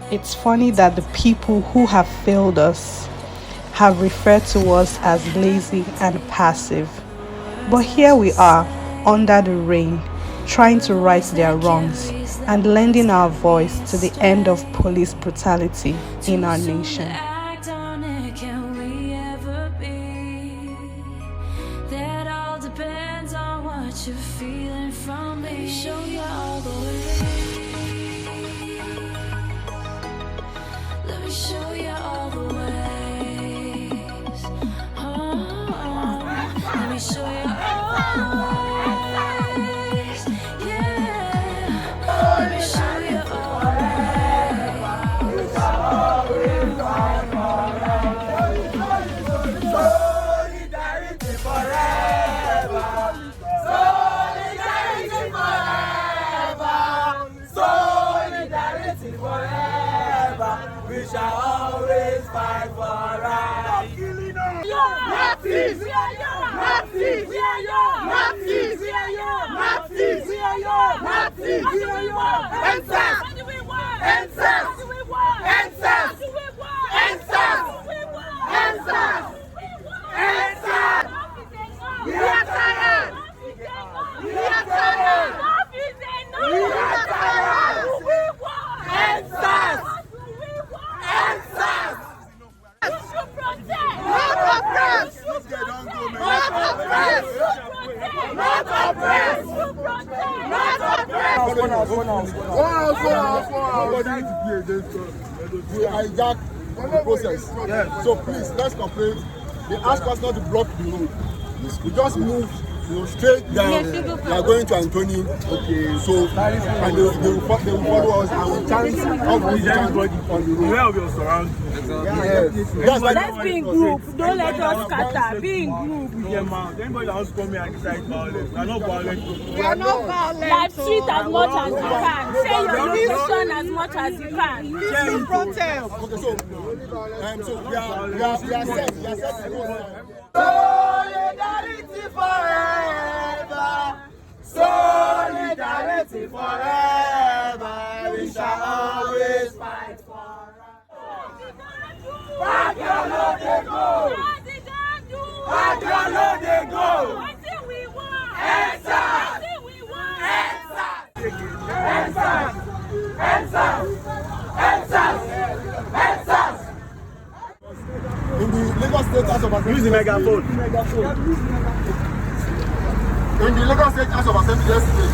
It's funny that the people who have failed us have referred to us as lazy and passive. But here we are, under the rain, trying to right their wrongs and lending our voice to the end of police brutality in our nation. That all depends on what you're feeling from me. Show you all the way. Let me show you all the ways. Oh, let me show you all the ways. Yeah, let me show you all the ways. Solidarity forever. Solidarity forever. Solidarity forever. We shall always fight for right. Nazis! We are young! Nazis! We are young! Nazis! We are young! Nazis! We are young! Nazis! We are young! NSAS! What do we want? NSAS! What do we want? NSAS! What do we want? NSAS! What do we want? NSAS! NSAS! We are tired! We are tired! We are tired! We want NSAS! NSAS! You should protect! Not oppress! Not oppress! Not oppress! Not oppress! We hijack the process. So please, let's cooperate. They ask us not to block the road. We just move straight down. We are going to Anthony. Okay. So and they will follow us and we chance everybody on the road. Where we are surrounded. Let's be in group. Don't let us scatter. Be in group. Anybody that wants to come here and decide violence, we are not violent. We are not violent. Live street as much as you can. Share your location as much as you can. Peaceful protest. Okay, so we are set. We are set to go. Solidarity forever. Solidarity forever. We shall always fight for right. Back your load they go. Back your load they go. Until we want. NSAS. Until we want. NSAS. NSAS. NSAS. NSAS. In the Lagos State House of Assembly. Use the megaphone. In the Lagos State House of Assembly yesterday,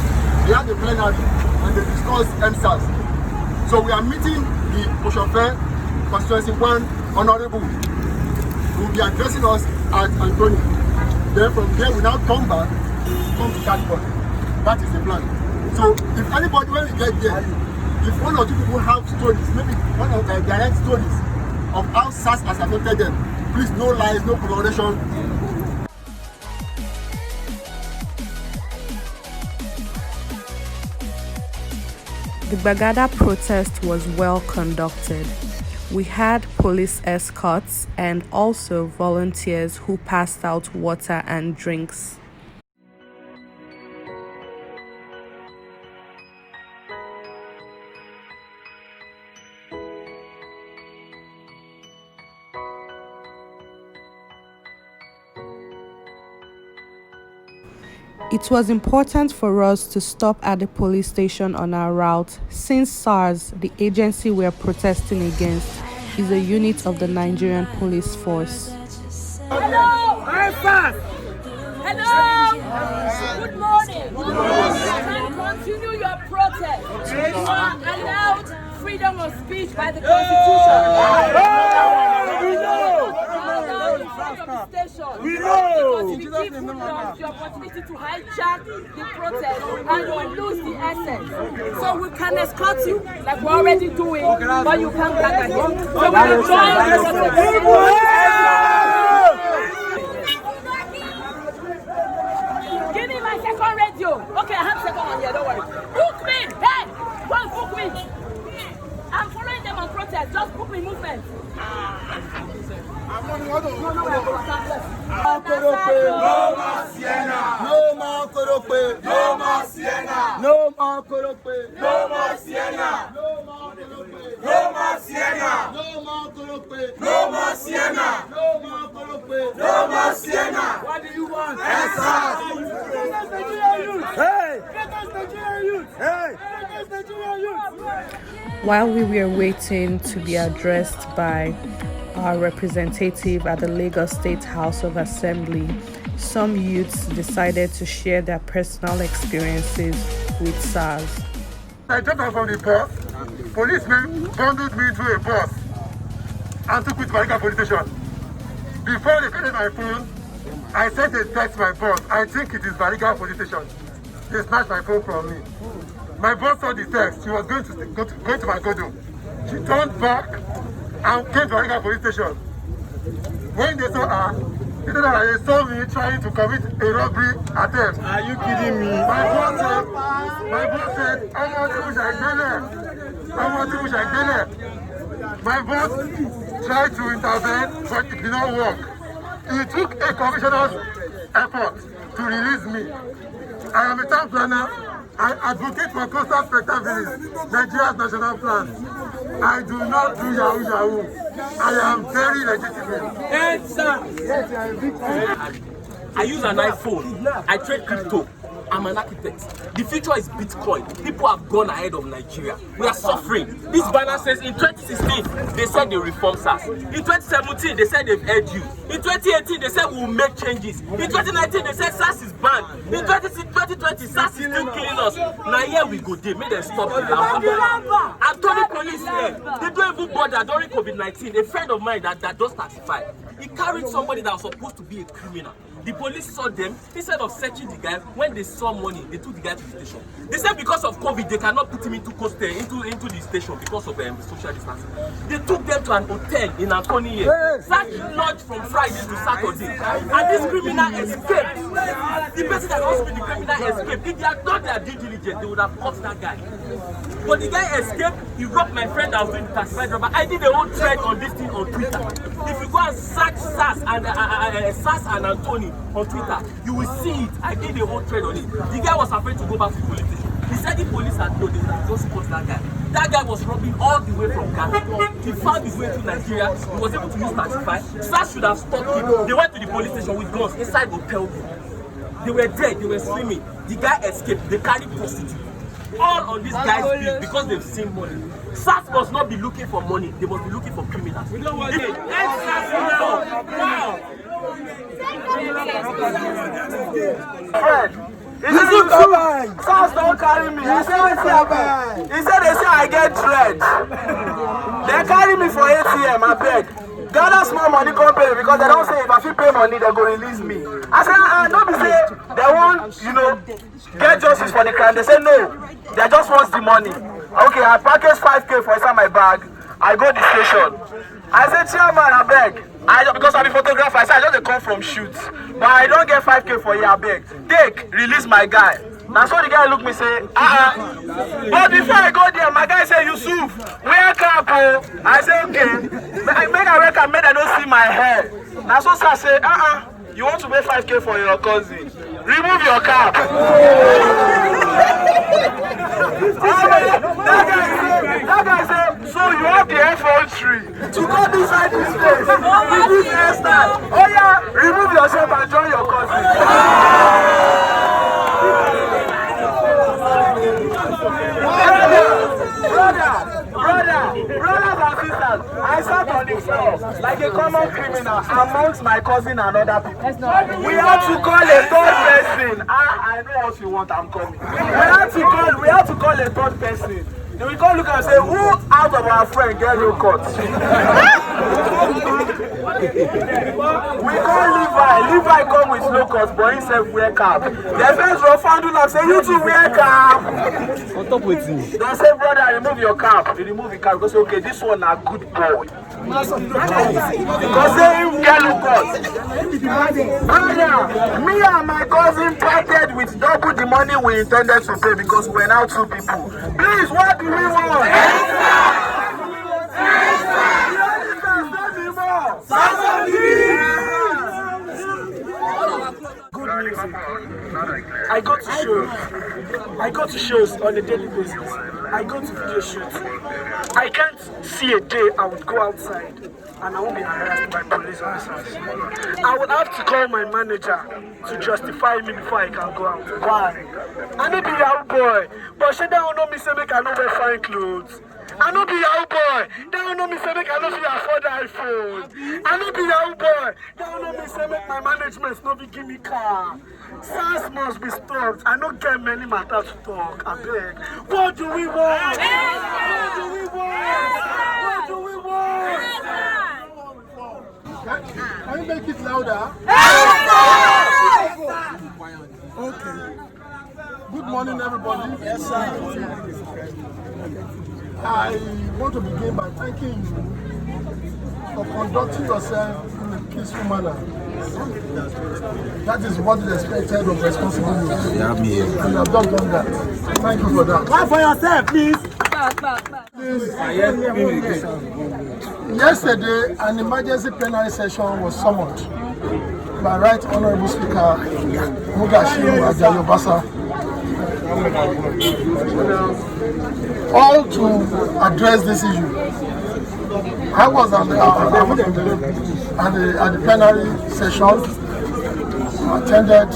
we had a plenary and they discussed NSAS. So we are meeting the Oshofe Constituency 1 Honorable who will be addressing us at Anthony. Then from there we now come back, come to Chatbot. That is the plan. So if anybody, when we get there, if one or two people have stories, maybe one of their direct stories of how SARS has affected them, please, no lies, no coloration. The Bagada protest was well conducted. We had police escorts and also volunteers who passed out water and drinks. It was important for us to stop at the police station on our route since SARS, the agency we are protesting against, is a unit of the Nigerian police force. Hello! Hello! Good morning! Good morning! You can continue your protest. You are allowed freedom of speech by the Constitution. We know! Because if you give freedom, the opportunity to hijack the protest and you will lose the essence. So we can escort you like we're already doing, but you can't back again. So we will join the protest. Give me my second radio. Okay, I have second one here, don't worry. Book me! Hey! Go and book me! I'm following them on protest. Just book me movement. No more Sienna. No more Korope. No more Sienna. No more Korope. No more Sienna. No more Korope. more Sienna. No more Korope. No more Sienna. No more Korope. No more Sienna. What do you want? EndSARS. Hey! Hey! While we were waiting to be addressed by our representative at the Lagos State House of Assembly, some youths decided to share their personal experiences with SARS. I jumped out from the bus. Policemen bundled me into a bus and took me to Bariga police station. Before they carried my phone, I sent a text to my boss. I think it is Bariga police station. They snatched my phone from me. My boss saw the text. She was going to my Godo. She turned back and came to Bariga police station. When they saw her, they saw me trying to commit a robbery attempt. Are you kidding me? My boss said, my boss tried to intervene, but it did not work. It took a commissioner's effort to release me. I am a town planner. I advocate for coastal spectability, Nigeria's national plan. I do not do yahoo yahoo. I am very legitimate. I use an iPhone. I trade crypto. I'm an architect. The future is Bitcoin. People have gone ahead of Nigeria. We are suffering. This banner says in 2016, they said they reformed SARS. In 2017, they said they've heard you. In 2018, they said we'll make changes. In 2019, they said SARS is banned. In 2020, SARS is still killing us. Now here we go. They made them stop the Lamba. I told the police here, they don't even bother during COVID-19. A friend of mine that does 35, he carried somebody that was supposed to be a criminal. The police saw them. Instead of searching the guy, when they saw money, they took the guy to the station. They said because of COVID, they cannot put him into the station because of social distancing. They took them to an hotel in Antony. Such lodge from Friday to Saturday. And this criminal escaped. The person that was with the criminal escaped. If they had done their due diligence, they would have caught that guy. But the guy escaped. He robbed my friend that was doing the taxi driver. I did a whole thread on this thing on Twitter. If you go and search SARS and Antony on Twitter, you will see it. I did a whole thread on it. The guy was afraid to go back to the police station. He said the police had known, they would have just caught that guy. That guy was robbing all the way from Ghana. He found his way to Nigeria. He was able to use 35. SARS should have stopped him. They went to the police station with guns inside hotel room. They were dead. They were swimming. The guy escaped. They carried prostitutes. All on this guy's bill because they've seen money. SARS must not be looking for money. They must be looking for criminals. We don't want it. Wow. Friend, SARS don't carry me. He said they say I get dread. They carry me for ATM, I beg. Gather small money come pay because they don't say if I fit pay money, they go release me. I say, don't be say they want, get justice for the crime. They say no, they just want the money. Okay, I package 5K for inside my bag. I go to the station. I say, chairman, I beg. Because I'm a photographer, I say I just come from shoots. But I don't get 5K for you, I beg. Take, release my guy. Now so the guy look me say, But before I go there, my guy say, Yusuf, wear cap, oh. I say, okay. Make a record, make I don't see my hair. Now so I say, you want to pay 5K for your cousin? Remove your cap. That guy said, so you have the infantry to go inside this place with this hairstyle. Oh yeah, remove yourself and join your cousin. Brothers and sisters, I sat on the floor like a common criminal amongst my cousin and other people. We had to call a third person. I know what you want, I'm coming. We had to call a third person. Then we come look and say, who out of our friend get no cut? We call Levi come with no cut, but himself wear cap. The friends were found and say, you too wear cap. On top with me. They say, brother, remove your cap. You remove the cap because okay, this one a good boy. Because they him get no cut. Brother, me and my cousin parted with double the money we intended to pay because we're now two people. Please, what do we want? Good music. I go to shows on a daily basis. I go to video shoots. I can't see a day I would go outside and I won't be harassed by police officers. I would have to call my manager to justify me before I can go out. Why? I know be Yahoo boy, but she don't know me say make I no wear fine clothes. I know be Yahoo boy, they don't know me say make I no fit afford iPhone. I know be Yahoo boy, they don't know me say make my management no be give me car. SARS must be stopped. I don't get many matters to talk. I beg. What do we want? What do we want? What do we want? Can you make it louder? Okay. Good morning, everybody. Yes, sir. I want to begin by thanking you for conducting yourself in a peaceful manner. That is what is expected of responsible youth. And you have just done that. Thank you for that. Clap for yourself, please. Yesterday, an emergency plenary session was summoned by Right Honorable Speaker Mudashiru Ajayi Obasa, all to address this issue. I was at the plenary session, attended,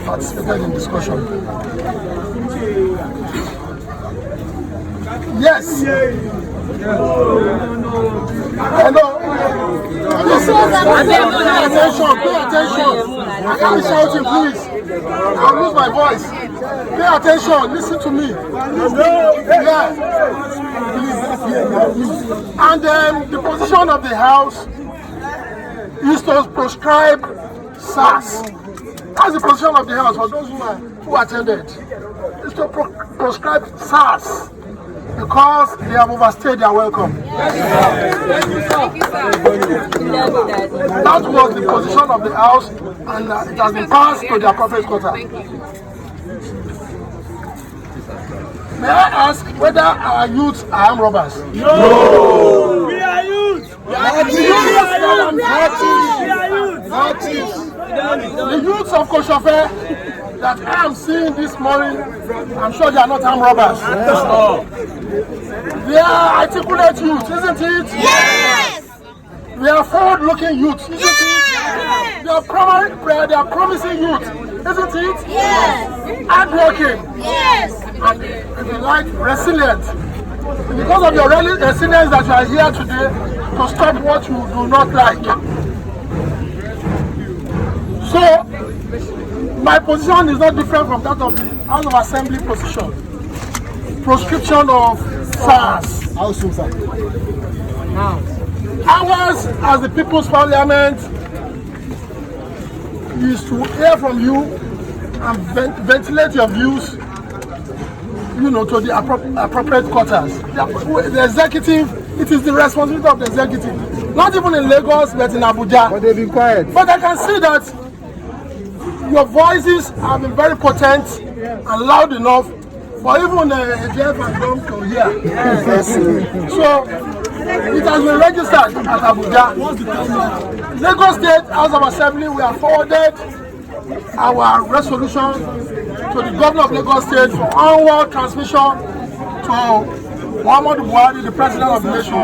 participated in discussion. Yes. Hello. Pay attention. I can't be shouting, please. I'll lose my voice. Pay attention. Listen to me. Yeah. And the position of the House is to prescribe SARS. That's the position of the House for those who attended. Is to prescribe SARS because they have overstayed their welcome. Thank you, sir. That was the position of the House, and it has been passed to the appropriate quarter. May I ask whether our youths are armed robbers? No! We are youth! The youths of Koshofe that I am seeing this morning, I'm sure they are not armed robbers. They are articulate youth, isn't it? Yes! They are forward-looking youth, isn't it? They are promising youth, isn't it? Yes! Hardworking. Yes! And if you like, resilient. Because of your resilience that you are here today to stop what you do not like. So, my position is not different from that of the House of Assembly position. Proscription of SARS. How soon, sir? Now. Ours, as the People's Parliament, is to hear from you and ventilate your views, to the appropriate quarters. The executive, it is the responsibility of the executive. Not even in Lagos, but in Abuja. But they've been quiet. But I can see that your voices have been very potent and loud enough for even a deaf and dumb to hear. Yes. So, it has been registered at Abuja. Lagos State House of Assembly, we have forwarded our resolution to the Governor of Lagos State for onward transmission to Muhammadu Buhari, the President of the nation,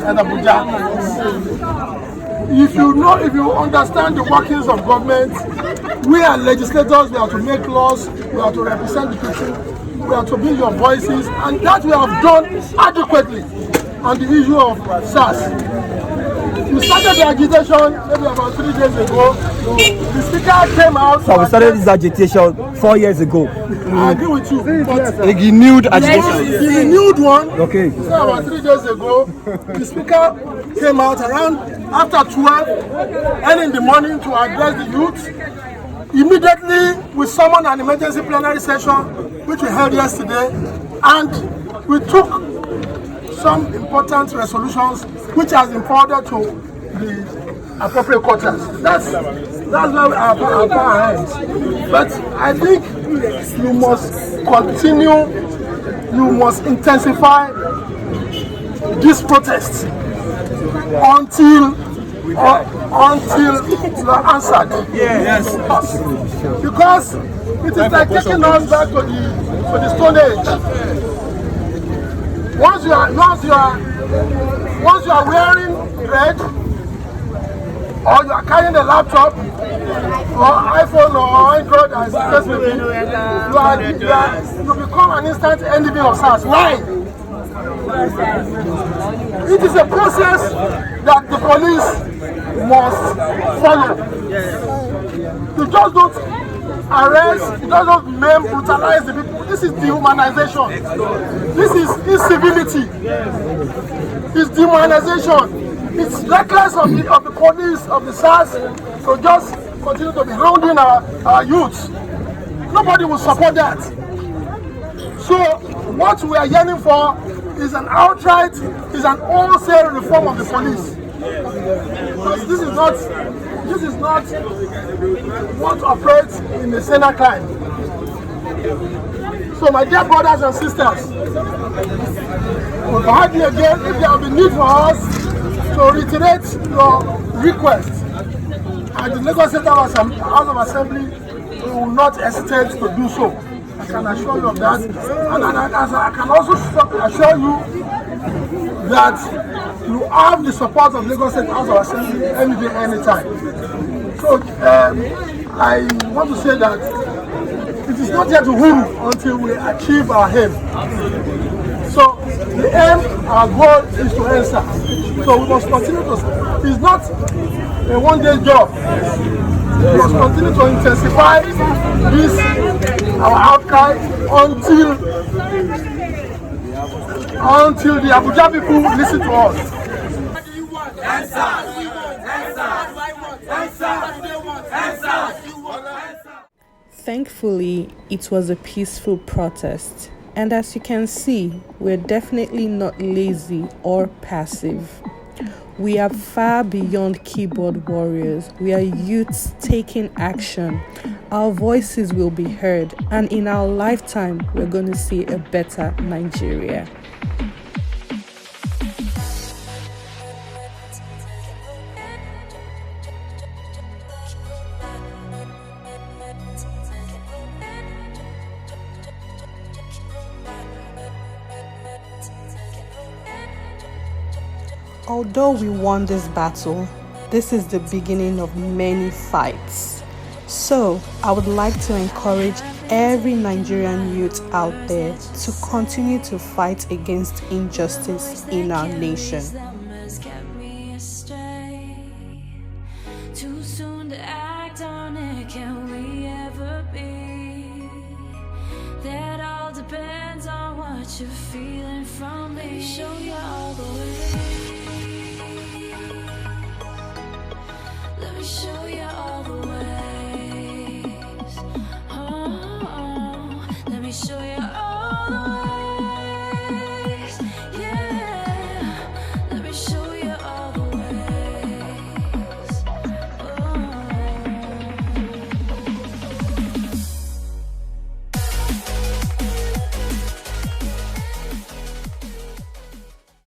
at Abuja. If you understand the workings of government, we are legislators, we have to make laws, we have to represent the people, we have to be your voices, and that we have done adequately on the issue of SARS. We started the agitation maybe about 3 days ago. The speaker came out. So we started this agitation 4 years ago. I agree with you. But a renewed agitation. The renewed one. Okay. So about 3 days ago, the speaker came out around after 12, and in the morning to address the youth. Immediately, we summoned an emergency plenary session, which we held yesterday, and we took some important resolutions which has been forwarded to the appropriate quarters. That's where our power ends. But I think you must continue, you must intensify this protest until you are answered. Yes. Because it is like taking us back to the Stone Age. Once you are wearing red, or you are carrying a laptop, or iPhone or Android, as the case may be, you become an instant enemy of SARS. Why? It is a process that the police must follow. You just don't arrest, you just don't maim, brutalize the people. This is dehumanization. This is incivility. It's dehumanization. It's reckless of the police, of the SARS, to just continue to be hounding our youths. Nobody will support that. So what we are yearning for is an wholesale reform of the police. Because this is not what operates in the Senate crime. So my dear brothers and sisters, hardly again, if there will be need for us to reiterate your request, and the Lagos State House of Assembly will not hesitate to do so. I can assure you of that. And I can also assure you that you have the support of Lagos State House of Assembly any day, anytime. So I want to say that it is not yet to huru until we achieve our aim. So the aim, our goal is to answer. So we must continue to, it's not a one-day job. We must continue to intensify this, our outcry, until the Abuja people listen to us. Thankfully, it was a peaceful protest. And as you can see, we're definitely not lazy or passive. We are far beyond keyboard warriors. We are youths taking action. Our voices will be heard, and in our lifetime, we're going to see a better Nigeria. Although we won this battle, this is the beginning of many fights. So, I would like to encourage every Nigerian youth out there to continue to fight against injustice in our nation. Too soon to act on it, can we ever be? That all depends on what you're feeling from me. Show you all the way. Let me show you.